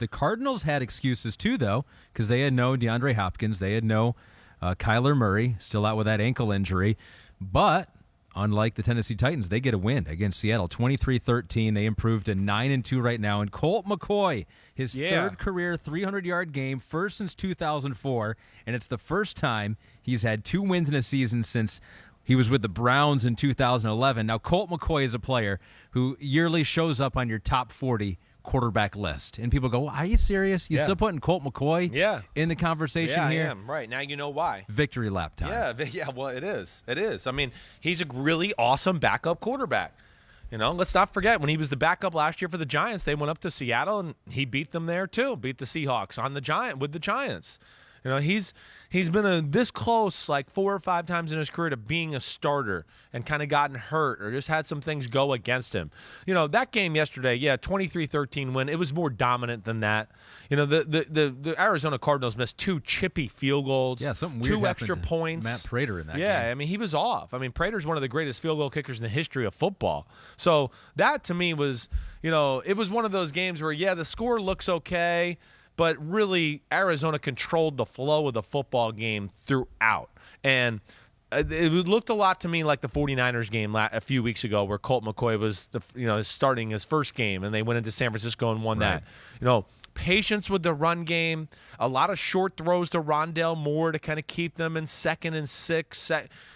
The Cardinals had excuses too, though, because they had no DeAndre Hopkins. They had no Kyler Murray, still out with that ankle injury. But unlike the Tennessee Titans, they get a win against Seattle, 23-13. They improved to 9-2 right now. And Colt McCoy, his third career 300-yard game, first since 2004, and it's the first time he's had 2 wins in a season since he was with the Browns in 2011. Now, Colt McCoy is a player who yearly shows up on your top 40 quarterback list. And people go, well, are you serious? You still putting Colt McCoy in the conversation here? Yeah, I am. Right. Now you know why. Victory lap time. Yeah, well, it is. It is. I mean, he's a really awesome backup quarterback. You know, let's not forget when he was the backup last year for the Giants, they went up to Seattle, and he beat them there too, beat the Seahawks with the Giants. You know, he's been this close like 4 or 5 times in his career to being a starter and kind of gotten hurt or just had some things go against him. You know, that game yesterday, 23-13 win. It was more dominant than that. You know, the Arizona Cardinals missed 2 chippy field goals. Yeah, something weird 2 extra happened to points. Matt Prater in that game. Yeah, I mean, he was off. I mean, Prater's one of the greatest field goal kickers in the history of football. So that to me was, you know, it was one of those games where, the score looks okay, but really, Arizona controlled the flow of the football game throughout. And it looked a lot to me like the 49ers game a few weeks ago where Colt McCoy was starting his first game, and they went into San Francisco and won that. You know, patience with the run game, a lot of short throws to Rondale Moore to kind of keep them in 2nd and 6.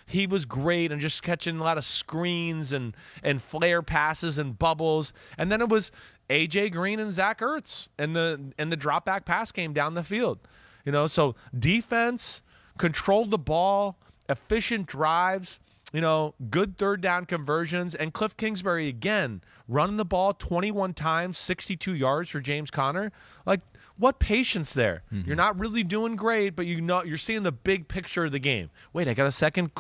He was great and just catching a lot of screens and flare passes and bubbles. And then it was A.J. Green and Zach Ertz and the drop back pass game down the field. You know, so defense controlled the ball, efficient drives, you know, good 3rd down conversions, and Cliff Kingsbury again running the ball 21 times, 62 yards for James Conner. Like, what patience there? You're not really doing great, but you know you're seeing the big picture of the game. Wait, I got a second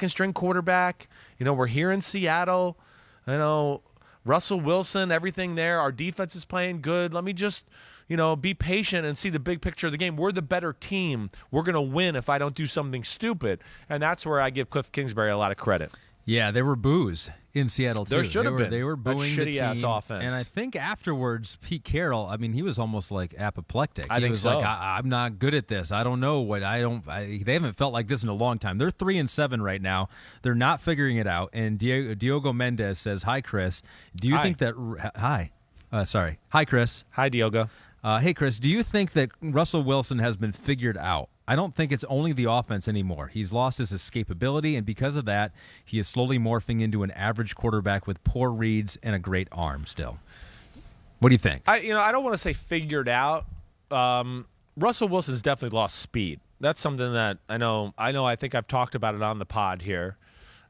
string quarterback. You know, we're here in Seattle. You know, Russell Wilson, everything there. Our defense is playing good. Let me just, you know, be patient and see the big picture of the game. We're the better team. We're going to win if I don't do something stupid. And that's where I give Cliff Kingsbury a lot of credit. Yeah, there were boos in Seattle, too. There should have been. They were booing the team. Shitty-ass offense. And I think afterwards, Pete Carroll, I mean, he was almost like apoplectic. I think he was so. like, I'm not good at this. I don't know they haven't felt like this in a long time. They're 3-7 right now. They're not figuring it out. And Diogo Mendez says, hi, Chris. Do you think that – hi. Hi, Chris. Hi, Diogo. Hey, Chris, do you think that Russell Wilson has been figured out? I don't think it's only the offense anymore. He's lost his escapability, and because of that, he is slowly morphing into an average quarterback with poor reads and a great arm still. What do you think? I don't want to say figured out. Russell Wilson's definitely lost speed. That's something that I know. I think I've talked about it on the pod here.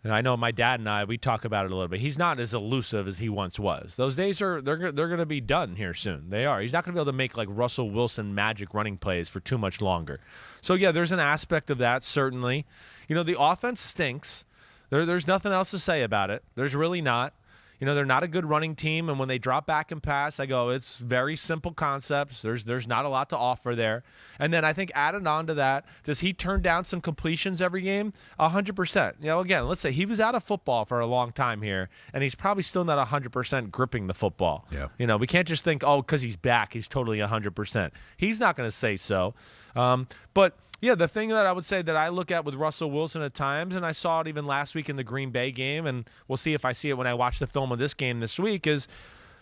And I know my dad and we talk about it a little bit. He's not as elusive as he once was. Those days they're going to be done here soon. They are. He's not going to be able to make like Russell Wilson magic running plays for too much longer. So yeah, there's an aspect of that certainly. You know, the offense stinks. There's nothing else to say about it. There's really not. You know, they're not a good running team, and when they drop back and pass, I go, it's very simple concepts. There's not a lot to offer there. And then I think added on to that, does he turn down some completions every game? 100%. You know, again, let's say he was out of football for a long time here, and he's probably still not 100% gripping the football. Yeah. You know, we can't just think, because he's back, he's totally 100%. He's not going to say so. But yeah, the thing that I would say that I look at with Russell Wilson at times, and I saw it even last week in the Green Bay game, and we'll see if I see it when I watch the film of this game this week, is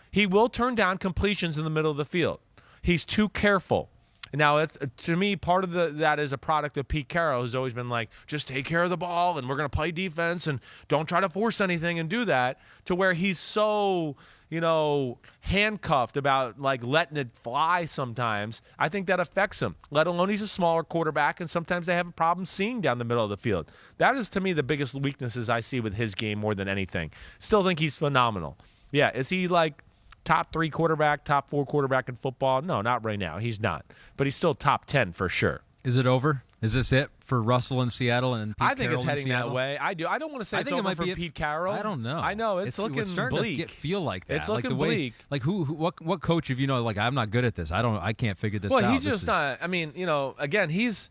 he will turn down completions in the middle of the field. He's too careful. Now, it's, to me, part of that is a product of Pete Carroll, who's always been like, just take care of the ball, and we're going to play defense, and don't try to force anything and do that, to where he's so, you know, handcuffed about, like, letting it fly sometimes. I think that affects him, let alone he's a smaller quarterback, and sometimes they have a problem seeing down the middle of the field. That is, to me, the biggest weaknesses I see with his game more than anything. Still think he's phenomenal. Yeah, is he, like, top 3 quarterback, top 4 quarterback in football? No, not right now. He's not. But he's still top 10 for sure. Is it over? Is this it for Russell in Seattle and Pete I think Carroll it's heading in Seattle? that way. I do. I don't want to say it's over for Pete Carroll. I don't know. I know. It's looking starting bleak. to feel like that. It's looking like the way, bleak. Like what coach have you know, like, I'm not good at this. I can't figure this out. Well, he's just not. I mean, you know, again, he's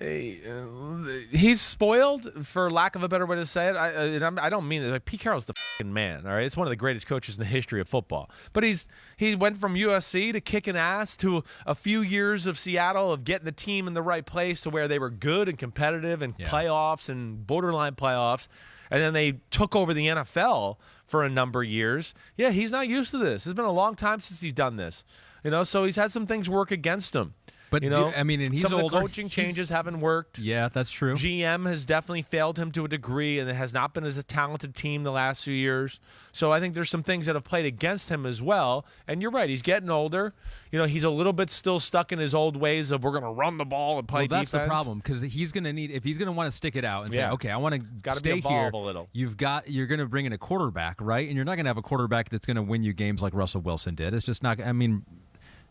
He's spoiled, for lack of a better way to say it. I don't mean it. Like, Pete Carroll's the fucking man. All right, it's one of the greatest coaches in the history of football. But he went from USC to kicking ass to a few years of Seattle of getting the team in the right place to where they were good and competitive and playoffs and borderline playoffs. And then they took over the NFL for a number of years. Yeah, he's not used to this. It's been a long time since he's done this. So he's had some things work against him. But and he's some older. Of the coaching changes haven't worked. Yeah, that's true. GM has definitely failed him to a degree, and it has not been as a talented team the last few years. So I think there's some things that have played against him as well. And you're right, he's getting older. He's a little bit still stuck in his old ways of we're going to run the ball and play defense. That's the problem, because he's going to need, if he's going to want to stick it out and say, okay, I want to stay here. A little. You're going to bring in a quarterback, right? And you're not going to have a quarterback that's going to win you games like Russell Wilson did. It's just not.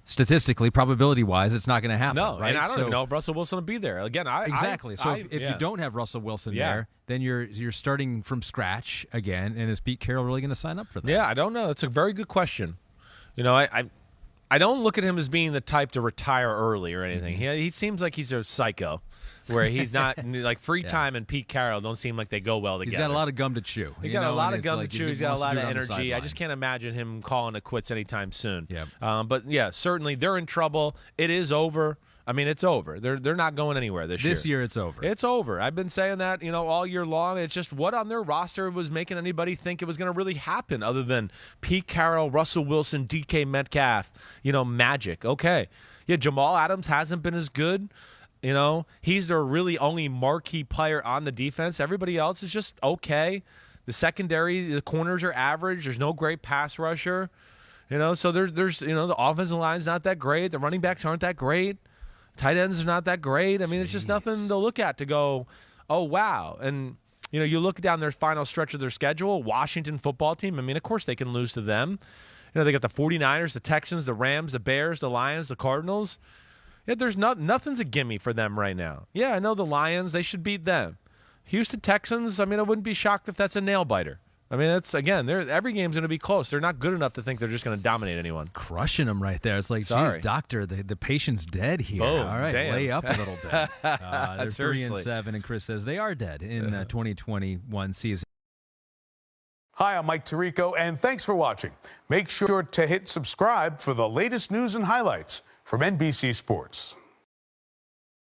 Statistically, probability-wise, it's not going to happen. No, right? And I don't even know if Russell Wilson will be there. Again, exactly. If you don't have Russell Wilson there, then you're starting from scratch again. And is Pete Carroll really going to sign up for that? Yeah, I don't know. It's a very good question. I don't look at him as being the type to retire early or anything. Mm-hmm. He seems like he's a psycho, where he's not like free time and Pete Carroll don't seem like they go well together. He's got a lot of gum to chew. He's got a lot of gum to chew. He's got a lot of energy. I just can't imagine him calling it quits anytime soon. Yeah. But yeah, certainly they're in trouble. It is over. It's over. They're not going anywhere this year. This year, it's over. It's over. I've been saying that, all year long. It's just what on their roster was making anybody think it was going to really happen other than Pete Carroll, Russell Wilson, DK Metcalf, magic. Okay. Yeah, Jamal Adams hasn't been as good. He's their really only marquee player on the defense. Everybody else is just okay. The secondary, the corners are average. There's no great pass rusher. So there's the offensive line's not that great. The running backs aren't that great. Tight ends are not that great. It's just nothing to look at to go, oh, wow. And, you look down their final stretch of their schedule, Washington football team. Of course they can lose to them. They got the 49ers, the Texans, the Rams, the Bears, the Lions, the Cardinals. Yeah, there's nothing's a gimme for them right now. Yeah, I know the Lions, they should beat them. Houston Texans, I wouldn't be shocked if that's a nail-biter. That's, again, every game's going to be close. They're not good enough to think they're just going to dominate anyone. Crushing them right there. It's like, geez, doctor, the patient's dead here. Boom, all right, damn. lay up a little bit. They're 3-7, and Chris says they are dead in the 2021 season. Hi, I'm Mike Tirico, and thanks for watching. Make sure to hit subscribe for the latest news and highlights from NBC Sports.